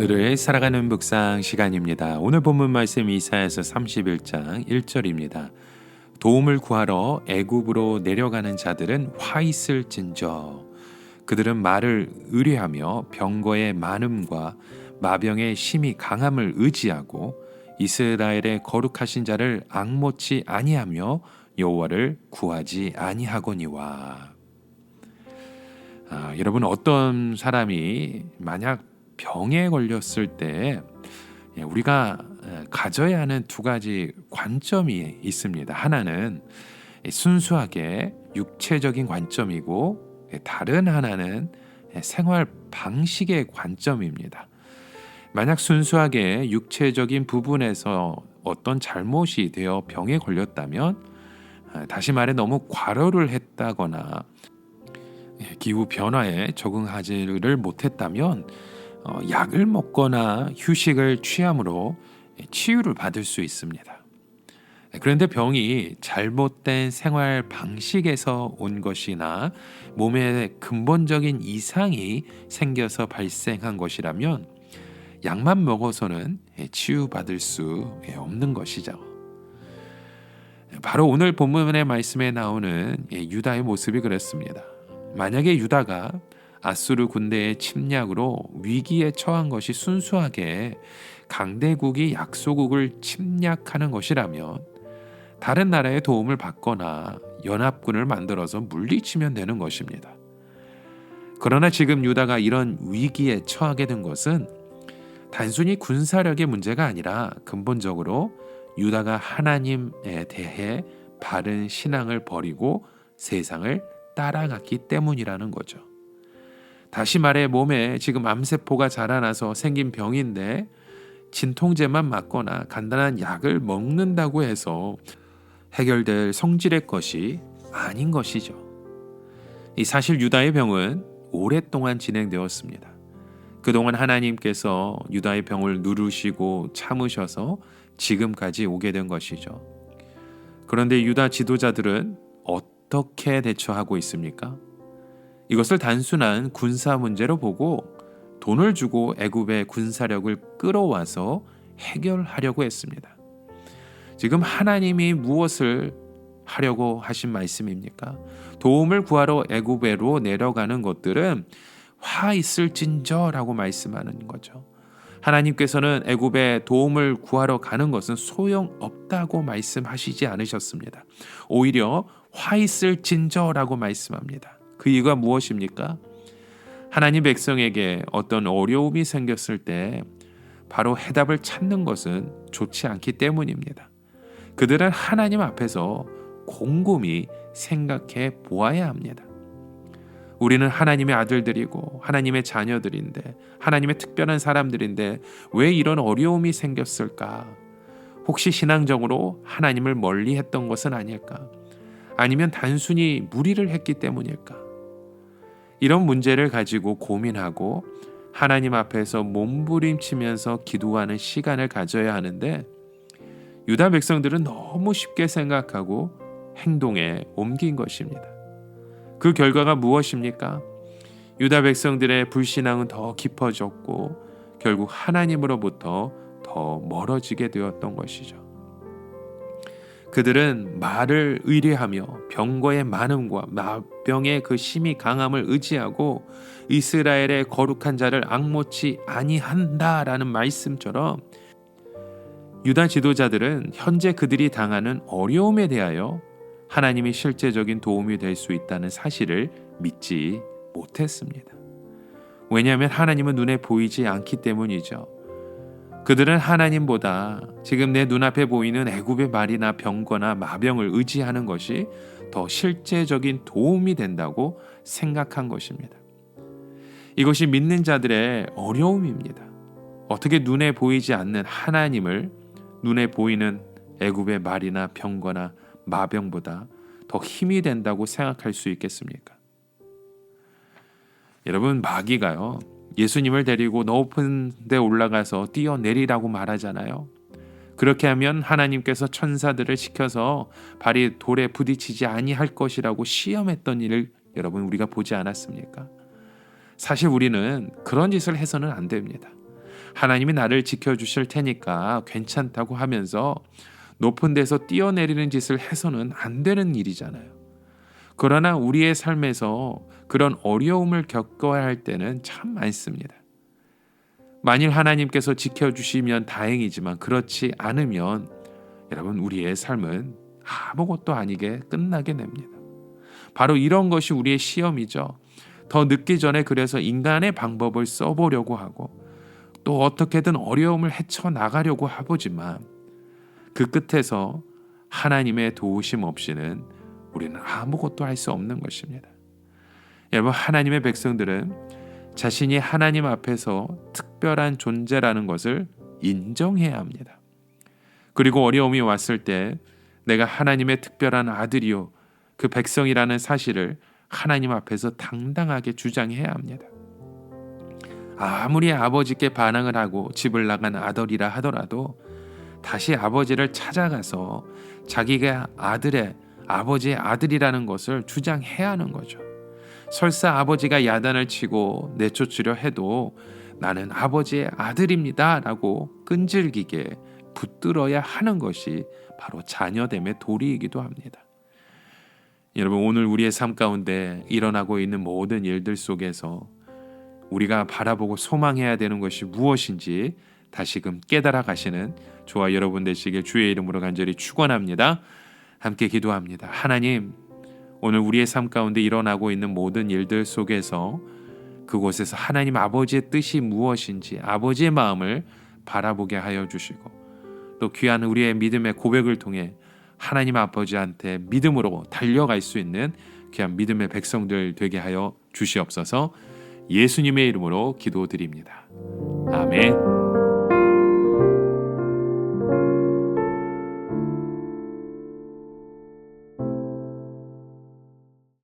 오늘을 살아가는 묵상 시간입니다. 오늘 본문 말씀 이사야서 31장 1절입니다. 도움을 구하러 애굽으로 내려가는 자들은 화 있을진저. 그들은 말을 의뢰하며 병거의 많음과 마병의 심히 강함을 의지하고 이스라엘의 거룩하신 자를 앙모치 아니하며 여호와를 구하지 아니하거니와. 여러분, 어떤 사람이 만약 병에 걸렸을 때 우리가 가져야 하는 두 가지 관점이 있습니다. 하나는 순수하게 육체적인 관점이고, 다른 하나는 생활 방식의 관점입니다. 만약 순수하게 육체적인 부분에서 어떤 잘못이 되어 병에 걸렸다면, 다시 말해 너무 과로를 했다거나 기후 변화에 적응하지를 못했다면 약을 먹거나 휴식을 취함으로 치유를 받을 수 있습니다. 그런데 병이 잘못된 생활 방식에서 온 것이나 몸에 근본적인 이상이 생겨서 발생한 것이라면 약만 먹어서는 치유받을 수 없는 것이죠. 바로 오늘 본문의 말씀에 나오는 유다의 모습이 그렇습니다. 만약에 유다가 아수르 군대의 침략으로 위기에 처한 것이 순수하게 강대국이 약소국을 침략하는 것이라면 다른 나라의 도움을 받거나 연합군을 만들어서 물리치면 되는 것입니다. 그러나 지금 유다가 이런 위기에 처하게 된 것은 단순히 군사력의 문제가 아니라 근본적으로 유다가 하나님에 대해 바른 신앙을 버리고 세상을 따라갔기 때문이라는 거죠. 다시 말해 몸에 지금 암세포가 자라나서 생긴 병인데 진통제만 맞거나 간단한 약을 먹는다고 해서 해결될 성질의 것이 아닌 것이죠. 이 사실 유다의 병은 오랫동안 진행되었습니다. 그동안 하나님께서 유다의 병을 누르시고 참으셔서 지금까지 오게 된 것이죠. 그런데 유다 지도자들은 어떻게 대처하고 있습니까? 이것을 단순한 군사 문제로 보고 돈을 주고 애굽의 군사력을 끌어와서 해결하려고 했습니다. 지금 하나님이 무엇을 하려고 하신 말씀입니까? 도움을 구하러 애굽으로 내려가는 것들은 화 있을진저라고 말씀하는 거죠. 하나님께서는 애굽에 도움을 구하러 가는 것은 소용없다고 말씀하시지 않으셨습니다. 오히려 화 있을진저라고 말씀합니다. 그 이유가 무엇입니까? 하나님 백성에게 어떤 어려움이 생겼을 때 바로 해답을 찾는 것은 좋지 않기 때문입니다. 그들은 하나님 앞에서 곰곰이 생각해 보아야 합니다. 우리는 하나님의 아들들이고 하나님의 자녀들인데, 하나님의 특별한 사람들인데 왜 이런 어려움이 생겼을까? 혹시 신앙적으로 하나님을 멀리 했던 것은 아닐까? 아니면 단순히 무리를 했기 때문일까? 이런 문제를 가지고 고민하고 하나님 앞에서 몸부림치면서 기도하는 시간을 가져야 하는데, 유다 백성들은 너무 쉽게 생각하고 행동에 옮긴 것입니다. 그 결과가 무엇입니까? 유다 백성들의 불신앙은 더 깊어졌고 결국 하나님으로부터 더 멀어지게 되었던 것이죠. 그들은 말을 의뢰하며 병거의 많음과 마병의 그 심히 강함을 의지하고 이스라엘의 거룩한 자를 앙모치 아니한다라는 말씀처럼 유다 지도자들은 현재 그들이 당하는 어려움에 대하여 하나님이 실제적인 도움이 될 수 있다는 사실을 믿지 못했습니다. 왜냐하면 하나님은 눈에 보이지 않기 때문이죠. 그들은 하나님보다 지금 내 눈앞에 보이는 애굽의 말이나 병거나 마병을 의지하는 것이 더 실제적인 도움이 된다고 생각한 것입니다. 이것이 믿는 자들의 어려움입니다. 어떻게 눈에 보이지 않는 하나님을 눈에 보이는 애굽의 말이나 병거나 마병보다 더 힘이 된다고 생각할 수 있겠습니까? 여러분, 마귀가요, 예수님을 데리고 높은 데 올라가서 뛰어내리라고 말하잖아요. 그렇게 하면 하나님께서 천사들을 시켜서 발이 돌에 부딪히지 아니할 것이라고 시험했던 일을 여러분 우리가 보지 않았습니까? 사실 우리는 그런 짓을 해서는 안 됩니다. 하나님이 나를 지켜주실 테니까 괜찮다고 하면서 높은 데서 뛰어내리는 짓을 해서는 안 되는 일이잖아요. 그러나 우리의 삶에서 그런 어려움을 겪어야 할 때는 참 많습니다. 만일 하나님께서 지켜주시면 다행이지만 그렇지 않으면 여러분 우리의 삶은 아무것도 아니게 끝나게 됩니다. 바로 이런 것이 우리의 시험이죠. 더 늦기 전에 그래서 인간의 방법을 써보려고 하고 또 어떻게든 어려움을 헤쳐나가려고 해보지만 그 끝에서 하나님의 도우심 없이는 우리는 아무것도 할 수 없는 것입니다. 여러분, 하나님의 백성들은 자신이 하나님 앞에서 특별한 존재라는 것을 인정해야 합니다. 그리고 어려움이 왔을 때 내가 하나님의 특별한 아들이요 그 백성이라는 사실을 하나님 앞에서 당당하게 주장해야 합니다. 아무리 아버지께 반항을 하고 집을 나간 아들이라 하더라도 다시 아버지를 찾아가서 자기가 아버지의 아들이라는 것을 주장해야 하는 거죠. 설사 아버지가 야단을 치고 내쫓으려 해도 나는 아버지의 아들입니다 라고 끈질기게 붙들어야 하는 것이 바로 자녀됨의 도리이기도 합니다. 여러분, 오늘 우리의 삶 가운데 일어나고 있는 모든 일들 속에서 우리가 바라보고 소망해야 되는 것이 무엇인지 다시금 깨달아 가시는 저와 여러분 되시길 주의 이름으로 간절히 축원합니다. 함께 기도합니다. 하나님, 오늘 우리의 삶 가운데 일어나고 있는 모든 일들 속에서 그곳에서 하나님 아버지의 뜻이 무엇인지 아버지의 마음을 바라보게 하여 주시고 또 귀한 우리의 믿음의 고백을 통해 하나님 아버지한테 믿음으로 달려갈 수 있는 귀한 믿음의 백성들 되게 하여 주시옵소서. 예수님의 이름으로 기도드립니다. 아멘.